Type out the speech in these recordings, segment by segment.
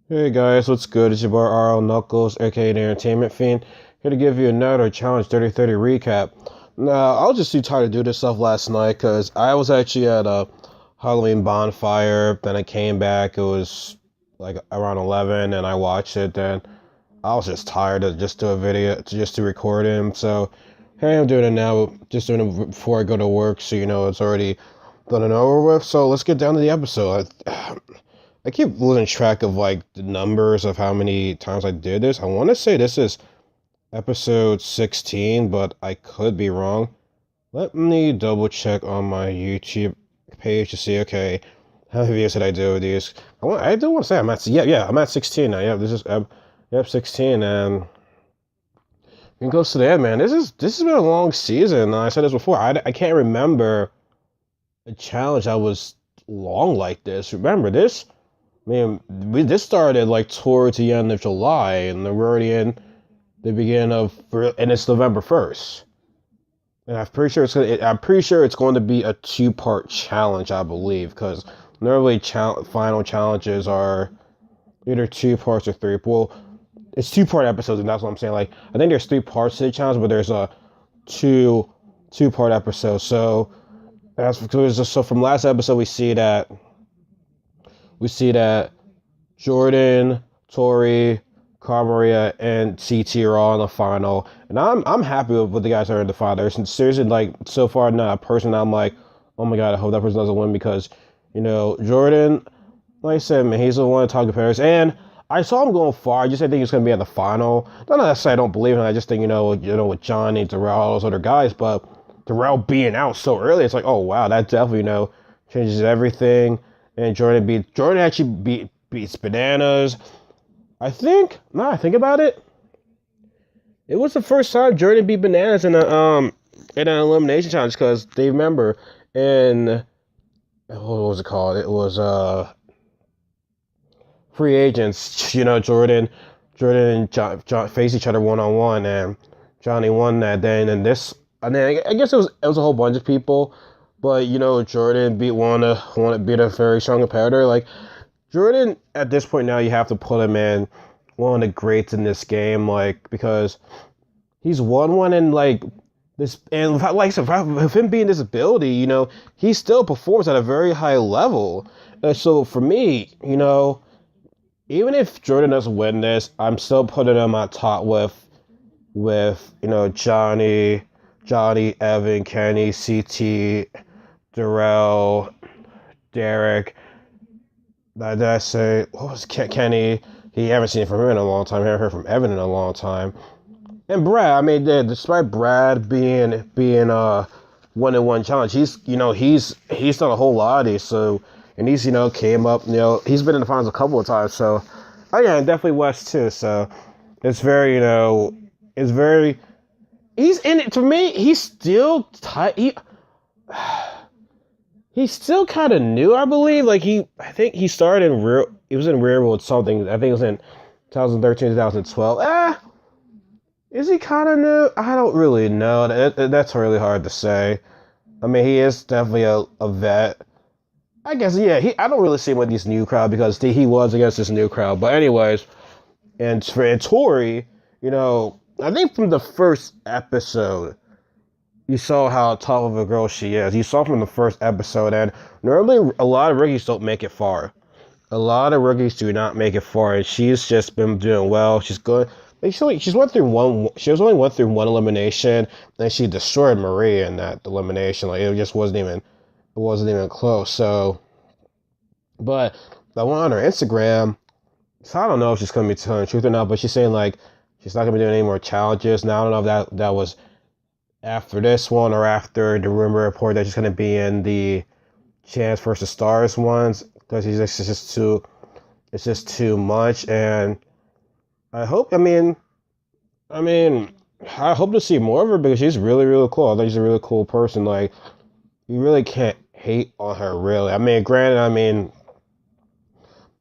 Hey guys, what's good? It's your boy RL Knuckles, aka the Entertainment Fiend, here to give you another Challenge 3030 recap. Now, I was just too tired to do this stuff last night because I was actually at a Halloween bonfire. Then I came back, it was like around 11, and I watched it. Then I was just tired to just do a video, to record him. So, hey, I'm doing it now, just doing it before I go to work, so you know it's already done and over with. So, let's get down to the episode. I keep losing track of like the numbers of how many times I did this. I want to say this is episode 16, but I could be wrong. Let me double check on my YouTube page to see, okay, how many videos did I do with these? I do want to say I'm at 16 now. Yeah, this is 16, and it goes to the end, man. This has been a long season. I said this before. I can't remember a challenge that was long like this. Remember this? Man, this started like towards the end of July, and we're already in the beginning of, and it's November 1st. And I'm pretty sure it's going to be a two-part challenge, I believe, because normally final challenges are either two parts or three. Well, it's two-part episodes, and that's what I'm saying. Like, I think there's three parts to the challenge, but there's a two-part episode. So so from last episode we see that Jordan, Tori, Cara Maria, and CT are all in the final, and I'm happy with what the guys are in the final. There's seriously, like, so far not a person I'm like, oh my god, I hope that person doesn't win, because Jordan, like I said, man, he's the one to talk to Paris, and I saw him going far. I just didn't think he's gonna be at the final. Not necessarily I don't believe him. I just think with Johnny, Darrell, all those other guys, but Darrell being out so early, it's like, oh wow, that definitely changes everything. And Jordan actually beats Bananas. I think, now I think about it, it was the first time Jordan beat Bananas in an elimination challenge, because they remember in, what was it called? It was Free Agents. Jordan and John face each other one on one, and Johnny won that day. And then I guess it was a whole bunch of people. But Jordan beat a very strong competitor. Like, Jordan, at this point now, you have to put him in one of the greats in this game, like, because he's won one, and like this, and like I said, with him being this ability, he still performs at a very high level. So for me, even if Jordan doesn't win this, I'm still putting him on top with Johnny, Evan, Kenny, CT, Darrell, Derek. Did I say, what was Kenny? He haven't seen it from him in a long time. I haven't heard from Evan in a long time. And Brad, I mean, despite Brad being 1-1 challenge, he's done a whole lot of these. So, and he's came up. He's been in the finals a couple of times. So, oh yeah, and definitely West too. So, it's very it's very. He's in it. To me, he's still tight. He's still kind of new, I believe. Like, I think he started he was in Real World something. I think it was in 2013, 2012. Is he kind of new? I don't really know. That's really hard to say. I mean, he is definitely a vet. I guess, yeah. I don't really see him with these new crowd, because he was against this new crowd. But anyways, and Tori, I think from the first episode, you saw how tough of a girl she is. You saw from the first episode, and normally a lot of rookies don't make it far. A lot of rookies do not make it far, and she's just been doing well. She's good. Like, she's went through one. She was only went through one elimination, and she destroyed Marie in that elimination. Like, it just wasn't even close. So, but I went on her Instagram. So I don't know if she's gonna be telling the truth or not, but she's saying like she's not gonna be doing any more challenges. Now I don't know if that was after this one or after the rumor report that she's going to be in the Chance versus Stars ones, because it's just too much. And I hope, I hope to see more of her, because she's really, really cool. I think she's a really cool person. Like, you really can't hate on her, really. I mean, granted, I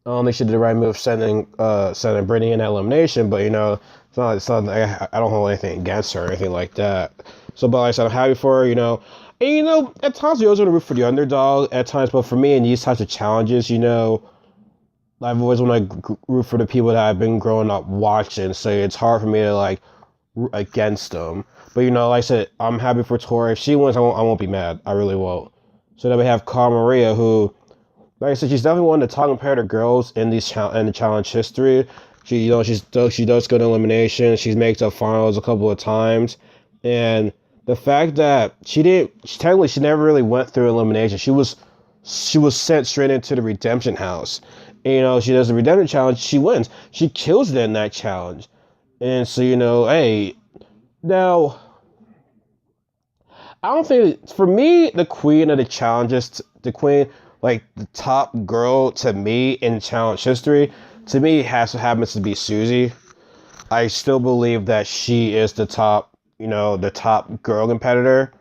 don't think she did the right move sending Brittany in that elimination, but it's not I don't hold anything against her or anything like that. So, but like I said, I'm happy for her, And, at times we always want to root for the underdog at times, but for me in these types of challenges, I I've always want to root for the people that I've been growing up watching, so it's hard for me to like root against them. But like I said, I'm happy for Tori. If she wins, I won't be mad. I really won't. So then we have Cara Maria, who, like I said, she's definitely one of the top competitor girls in in the challenge history. She does go to elimination. She's made the finals a couple of times, and the fact that technically she never really went through elimination. She was sent straight into the redemption house. And, she does the redemption challenge. She wins. She kills it in that challenge. And so hey, now I don't think for me the queen of the challenges, the queen like the top girl to me in challenge history, to me happens to be Susie. I still believe that she is the top, the top girl competitor.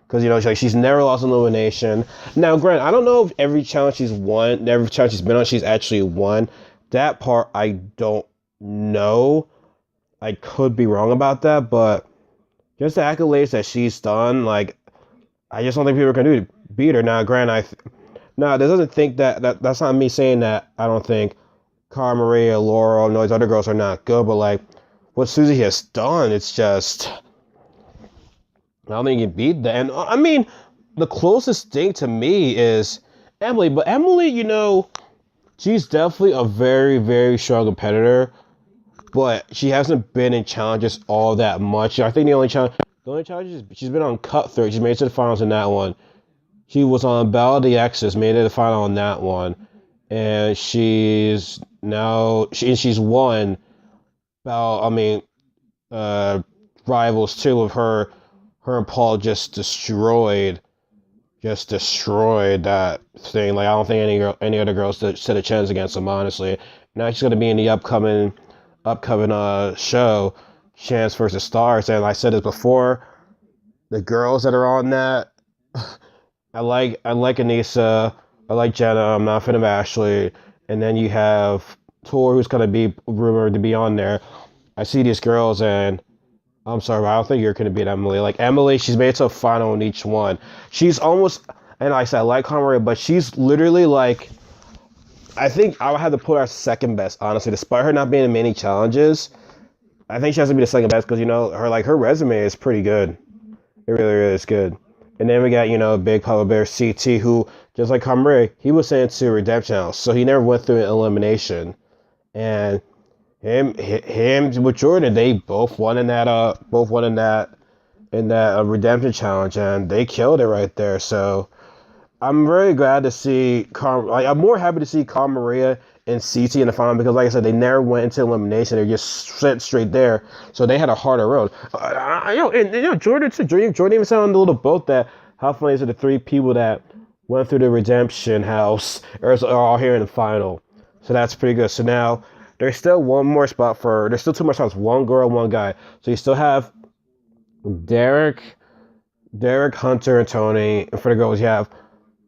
Because, she's never lost an elimination. Now, granted, I don't know if every challenge she's won, every challenge she's been on, she's actually won. That part, I don't know. I could be wrong about that, but just the accolades that she's done, like, I just don't think people are going to beat her. Now, granted, that doesn't think that's not me saying that I don't think Cara Maria, Laurel, and those other girls are not good, but, like, what Susie has done, it's just... I don't think you can beat that. And I mean, the closest thing to me is Emily. But Emily, she's definitely a very, very strong competitor. But she hasn't been in challenges all that much. I think the only challenge she's been on Cutthroat. She made it to the finals in that one. She was on Battle of the X's, made it to the final on that one. And she's won Rivals too with her. Her and Paul just destroyed that thing. Like, I don't think any other girls stood a chance against them, honestly. Now she's gonna be in the upcoming show, Chance versus Stars. And I said this before, the girls that are on that, I like Anissa, I like Jenna, I'm not a fan of Ashley, and then you have Tor, who's gonna be rumored to be on there. I see these girls and I'm sorry, but I don't think you're going to beat Emily. Like, Emily, she's made it to a final in each one. She's almost, and like I said, I like Cara, but she's literally like, I think I would have to put her second best, honestly. Despite her not being in many challenges, I think she has to be the second best because, her resume is pretty good. It really, really is good. And then we got, Big Papa Bear CT, who, just like Cara, he was sent to Redemption House, so he never went through an elimination. And him with Jordan, they both won in that redemption challenge, and they killed it right there. So I'm very glad to see I'm more happy to see Cara Maria and CT in the final because, like I said, they never went into elimination. They just sent straight there, so they had a harder road. Jordan too. Jordan even said on the little boat that how funny is it the three people that went through the redemption house are all here in the final. So that's pretty good. So now. There's still there's still two more spots, one girl, one guy. So you still have Derek, Hunter, and Tony. And for the girls, you have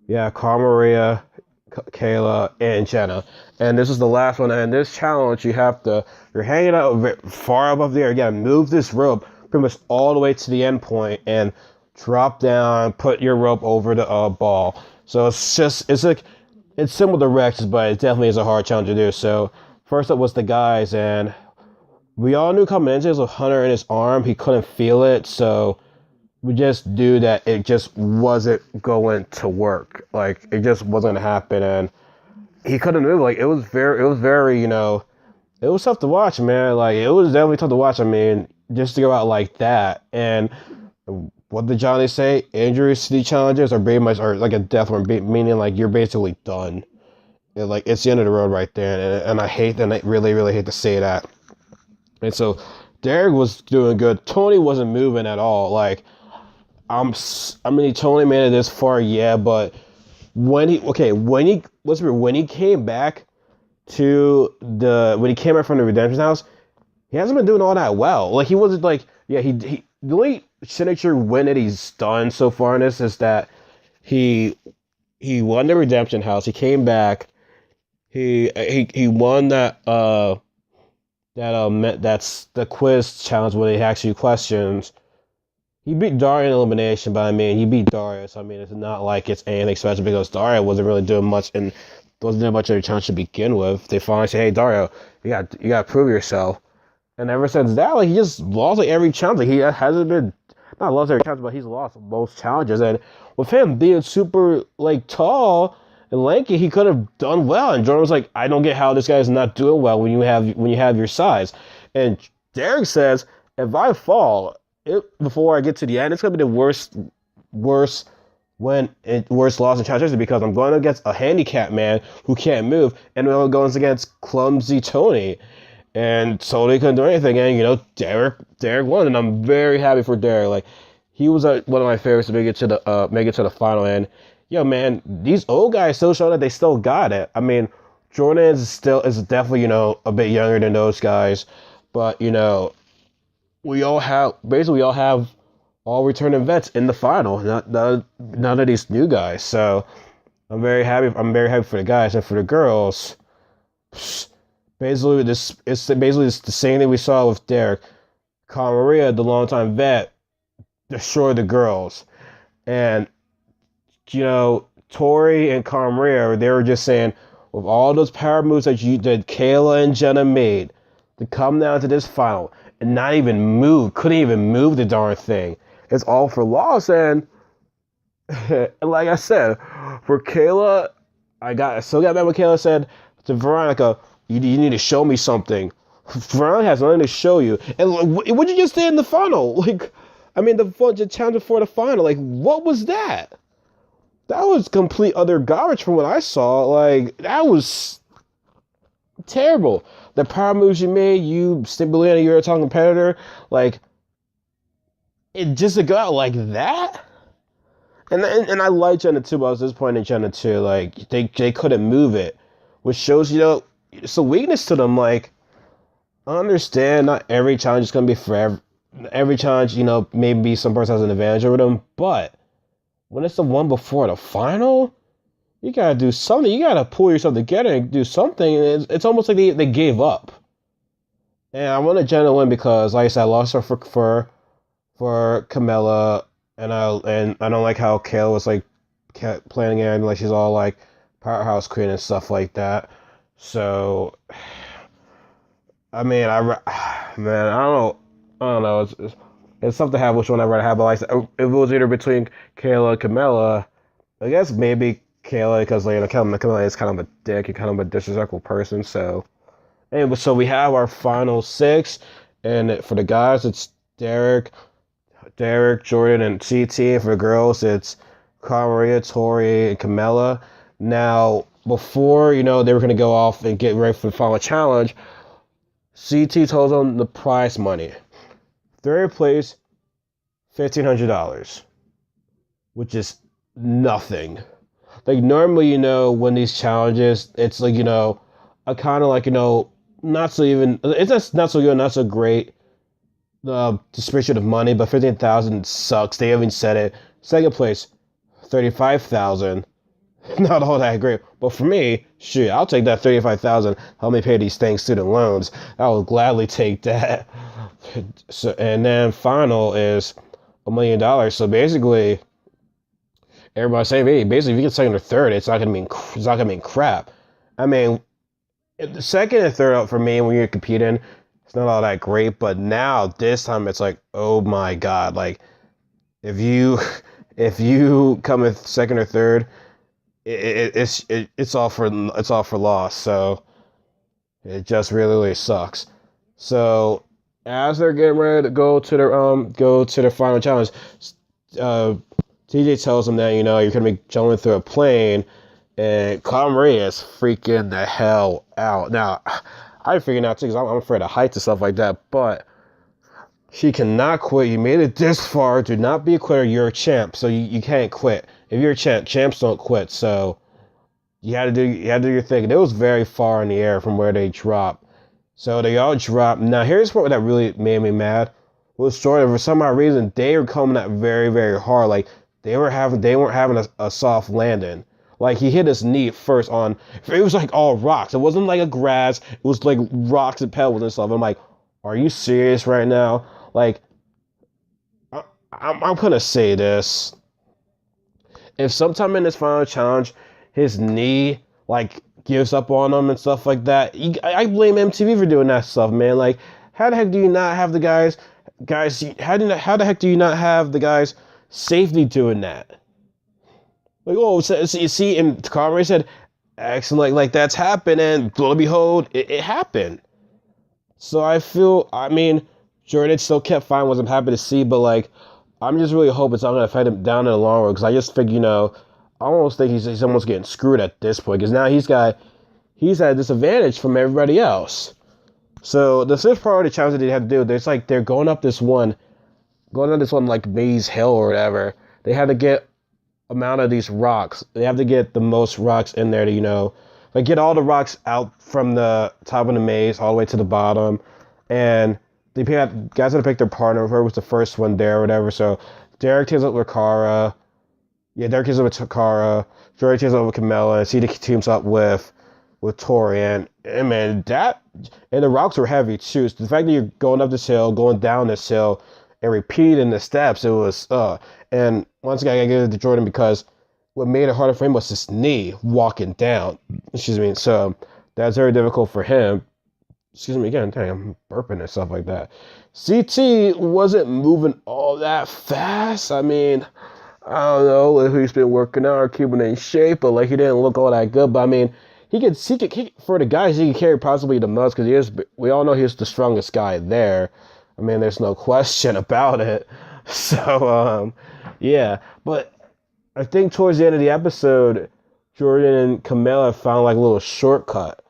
Cara Maria, Kayla, and Jenna. And this is the last one. And this challenge, you're hanging out far above the air. You gotta move this rope pretty much all the way to the end point and drop down, put your rope over the ball. So it's similar to Rex's, but it definitely is a hard challenge to do. So first up was the guys, and we all knew coming into this with Hunter in his arm. He couldn't feel it, so we just knew that it just wasn't going to work. Like, it just wasn't going to happen, and he couldn't move. Like, it was very, it was tough to watch, man. Like, it was definitely tough to watch. I mean, just to go out like that. And what did Johnny say? Injuries to these challenges are like a death warrant, meaning like you're basically done. It's the end of the road right there, and I really, really hate to say that. And so Derek was doing good. Tony wasn't moving at all. Like, Tony made it this far, yeah, but when he came back from the redemption house, he hasn't been doing all that well. Like, he wasn't like, the only signature win that he's done so far in this is that he won the redemption house. He came back. He won that's the quiz challenge where they ask you questions. He beat Daria in elimination, but I mean, he beat Daria, so I mean, it's not like it's anything special because Daria wasn't really doing much in wasn't much of a challenge to begin with. They finally say, "Hey, Dario, you got to prove yourself." And ever since that, like he just lost like every challenge. Like he hasn't been not lost every challenge, but he's lost most challenges. And with him being super like tall and lanky, he could have done well. And Jordan was like, "I don't get how this guy is not doing well when you have your size." And Derek says, "If I fall before I get to the end, it's gonna be the worst worst loss in challenge because I'm going against a handicapped man who can't move, and we're going against clumsy Tony." And Tony couldn't do anything, and Derek won, and I'm very happy for Derek. Like he was one of my favorites to make it to the final. And yo, man, these old guys still show that they still got it. I mean, Jordan is definitely a bit younger than those guys, but we all have all returning vets in the final. None of these new guys. So I'm very happy. I'm very happy for the guys and for the girls. Basically, it's the same thing we saw with Derek. Maria, the longtime vet, destroyed the girls, and Tori and Maria, they were just saying with all those power moves that Kayla and Jenna made to come down to this final and not even move, couldn't even move the darn thing. It's all for loss. And like I said, for Kayla, I still got mad when Kayla said to Veronica, you need to show me something. Veronica has nothing to show you. And what'd you just say in the final? Like, I mean, the challenge for the final. Like, what was that? That was complete other garbage from what I saw. Like, that was terrible. The power moves you made, you stimulated you're a top competitor. Like, it just to go out like that? And I like Jenna too, but I was disappointed in Jenna too. Like, they couldn't move it. Which shows, it's a weakness to them. Like, I understand not every challenge is going to be forever. Every challenge, maybe some person has an advantage over them. But when it's the one before the final, you got to do something. You got to pull yourself together and do something. It's almost like they gave up. And I wanted Jenna to win because, like I said, I lost her for Camilla. And I don't like how Kayla was like kept playing it like she's all like powerhouse queen and stuff like that. So, I mean, I don't know. It's something to have which one I'd rather have. But like, if it was either between Kayla and Camilla, I guess maybe Kayla because Camilla is kind of a dick and kind of a disrespectful person. So, anyway, so we have our final 6, and for the guys, it's Derek, Jordan, and CT. And for the girls, it's Maria, Tori, and Camilla. Now, before, they were going to go off and get ready for the final challenge, CT told them the prize money. Third place, $1,500, which is nothing. Like, normally, when these challenges, it's like, a kind of like, not so even, it's just not so good, not so great dispersion of money, but 15,000 sucks. They haven't said it. Second place, 35,000. Not all that great, but for me, shit, I'll take that 35,000. Help me pay these student loans. I will gladly take that. So, and then final is $1 million. So basically, everybody's saying, hey, basically, if you get second or third, it's not gonna mean crap. I mean, the second and third for me when you're competing, it's not all that great. But now this time, it's like, oh my god, like if you come in second or third. It's all for loss, so it just really sucks. So as they're getting ready to go to their final challenge, TJ tells them that you're gonna be jumping through a plane, and Maria is freaking the hell out. Now I figured out too because I'm afraid of heights and stuff like that, but she cannot quit. You made it this far. Do not be a quitter. You're a champ, so you can't quit. If you're a champ, champs don't quit. So you had to do your thing. And it was very far in the air from where they dropped. So they all dropped. Now here's what that really made me mad. Was Jordan, for some odd reason, they were coming at very, very hard. Like they weren't having a soft landing. Like he hit his knee first on. It was like all rocks. It wasn't like a grass. It was like rocks and pebbles and stuff. I'm like, are you serious right now? Like, I'm gonna say this. If sometime in this final challenge, his knee like gives up on them and stuff like that. I blame MTV for doing that stuff, man. Like, how the heck do you not have the guys? How the heck do you not have the guys safely doing that? Like, oh, so you see, and Conway said, "Excellent, like that's happened," and lo and behold, it happened. So I mean, Jordan still kept fine, was I'm happy to see, but like, I'm just really hoping it's not gonna affect him down in the long run, because I just think, I almost think he's almost getting screwed at this point, because now he's at a disadvantage from everybody else. So the fifth part of the challenge that they had to do, there's like they're going on this one like maze hill or whatever. They had to get amount of these rocks. They have to get the most rocks in there to, like get all the rocks out from the top of the maze all the way to the bottom. And guys had to pick their partner. Whoever was the first one there or whatever. So Derek teams up with Kara. Yeah, Derek teams up with Kara. Jordan teams up with Camilla. And CD teams up with Tori. And man, and the rocks were heavy too. So the fact that you're going up this hill, going down this hill, and repeating the steps, it was and once again, I gotta give it to Jordan, because what made it harder for him was his knee walking down. Excuse me. So that's very difficult for him. Excuse me again. Dang, I'm burping and stuff like that. CT wasn't moving all that fast. I mean, I don't know if he's been working out or keeping in shape, but like he didn't look all that good. But I mean, he could for the guys, he could carry possibly the most, because we all know he's the strongest guy there. I mean, there's no question about it. So, yeah. But I think towards the end of the episode, Jordan and Camilla found like a little shortcut.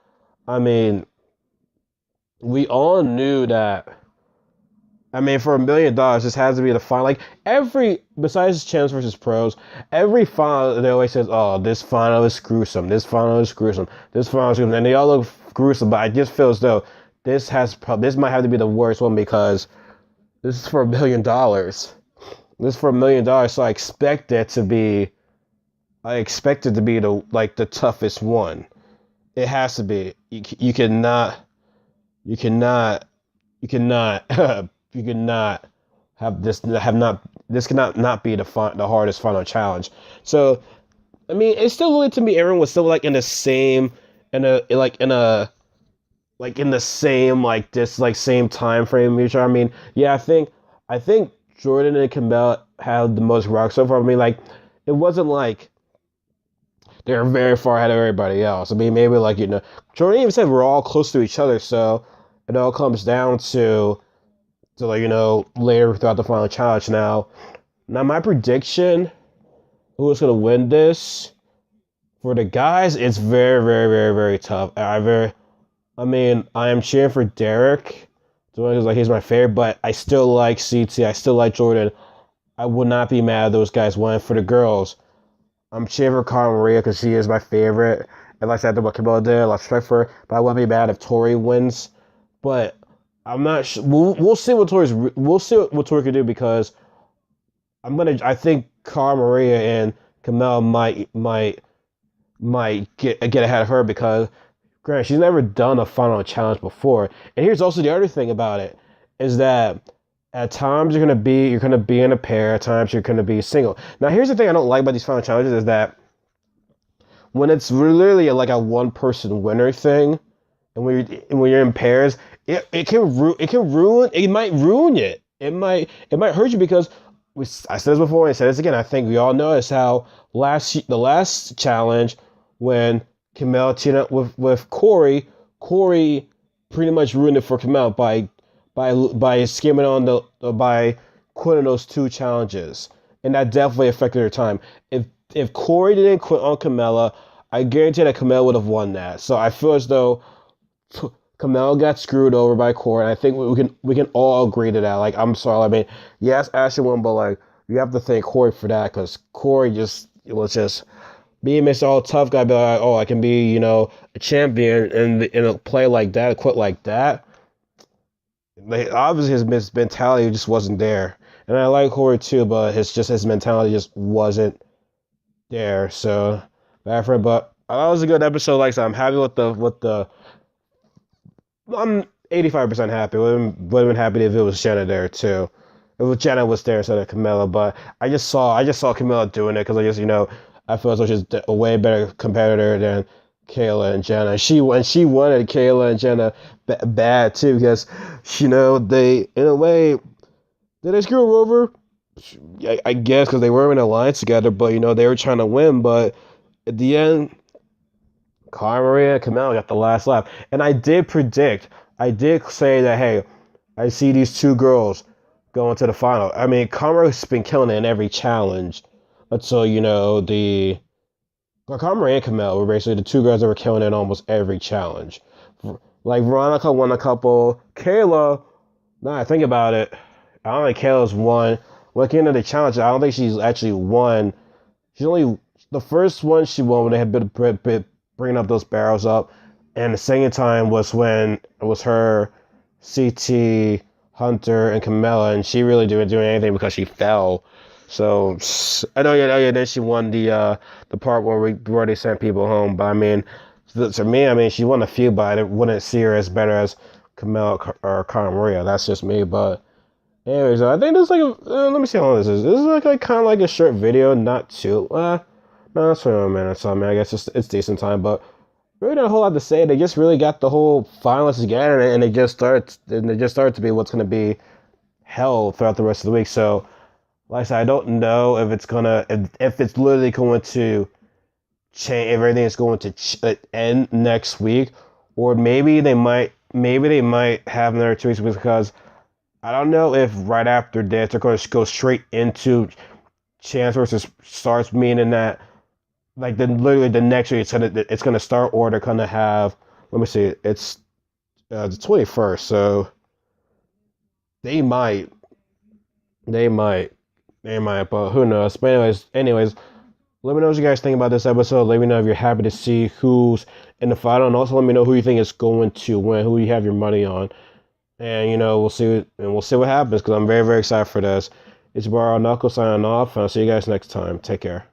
I mean, we all knew that. I mean, for $1 million, this has to be the final. Like besides Champs versus Pros, every final they always says, "Oh, this final is gruesome. This final is gruesome. This final is gruesome," and they all look gruesome. But I just feel as though this might have to be the worst one, because this is for $1 million. This is for $1 million, so I expect it to be the toughest one. It has to be. You cannot have this. This cannot not be the hardest final challenge. So, I mean, it's still really, to me, everyone was still like in the same same time frame each other. I mean, yeah, I think Jordan and Camille had the most rocks so far. I mean, like, it wasn't like they were very far ahead of everybody else. I mean, maybe like, Jordan even said we're all close to each other, so it all comes down to like, later throughout the final challenge. Now my prediction, who is gonna win this for the guys, it's very, very, very, very tough. I mean, I am cheering for Derek, because like he's my favorite, but I still like CT. I still like Jordan. I would not be mad if those guys won. For the girls, I'm cheering for Cara Maria, because she is my favorite. And like I said, what Camilla did, I lost respect for her, but I wouldn't be mad if Tori wins. But I'm not sure. We'll see what Tori can do, because I think Cara Maria and Camilla might get ahead of her, because granted, she's never done a final challenge before. And here's also the other thing about it, is that at times you're gonna be in a pair, at times you're gonna be single. Now here's the thing I don't like about these final challenges, is that when it's literally like a one person winner thing, and when you're in pairs, it might ruin it. It might hurt you, because I said this before and I said this again. I think we all noticed how the last challenge, when Camille teamed up with Corey pretty much ruined it for Camille by skimming on by quitting those two challenges, and that definitely affected her time. If Corey didn't quit on Camilla, I guarantee that Camilla would have won that. So I feel as though Camille got screwed over by Corey, and I think we can all agree to that. Like, I'm sorry, I mean, yes, Ashley won, but like, you have to thank Corey for that, because Corey was just being Mr. All Tough Guy, be like, oh, I can be, a champion and play like that, quit like that. Like, obviously his mentality just wasn't there. And I like Corey too, but his mentality just wasn't there. So bad for him. But that was a good episode. Like I said, I'm happy with the I'm 85% happy. Would have been happy if it was Jenna there too. If Jenna was there instead of Camilla, but I just saw Camilla doing it, because I just, I feel as though she's a way better competitor Kayla and Jenna. She wanted Kayla and Jenna bad too because they in a way did they screw her over? I guess because they were in an alliance together, but they were trying to win. But at the end, Cara Maria and Camilla got the last laugh, and I did say that hey, I see these two girls going to the final. I mean, Cara Maria's been killing it in every challenge. So the Cara Maria and Camille were basically the two girls that were killing it in almost every challenge. Like Veronica won a couple. Kayla, now I think about it, I don't think Kayla's won. Looking at the challenge, I don't think she's actually won. She's only the first one she won when they had been bringing up those barrels up, and the second time was when it was her, CT, Hunter, and Camilla, and she really didn't do anything because she fell. So I know, yeah. Then she won the part where they sent people home. But I mean, to me, I mean, she won a few, but I wouldn't see her as better as Camilla or Cara Maria. That's just me. But anyways, I think this is like let me see how long this is. This is like kind of like a short video, not too no, it's 21 minutes. So I mean, I guess it's decent time, but really not a whole lot to say. They just really got the whole finalists together, and it just started to be what's going to be held throughout the rest of the week. So, like I said, I don't know if if it's literally going to change, if everything is going to end next week, or maybe they might have another 2 weeks because I don't know if right after this they're going to go straight into Chance versus Stars, meaning that like literally the next week it's gonna start, or they're gonna have, let me see, it's the 21st, so they might, but who knows. But anyways, let me know what you guys think about this episode. Let me know if you're happy to see who's in the final, and also let me know who you think is going to win, who you have your money on, and we'll see what happens because I'm very, very excited for this. It's your boy Knuckles signing off, and I'll see you guys next time. Take care.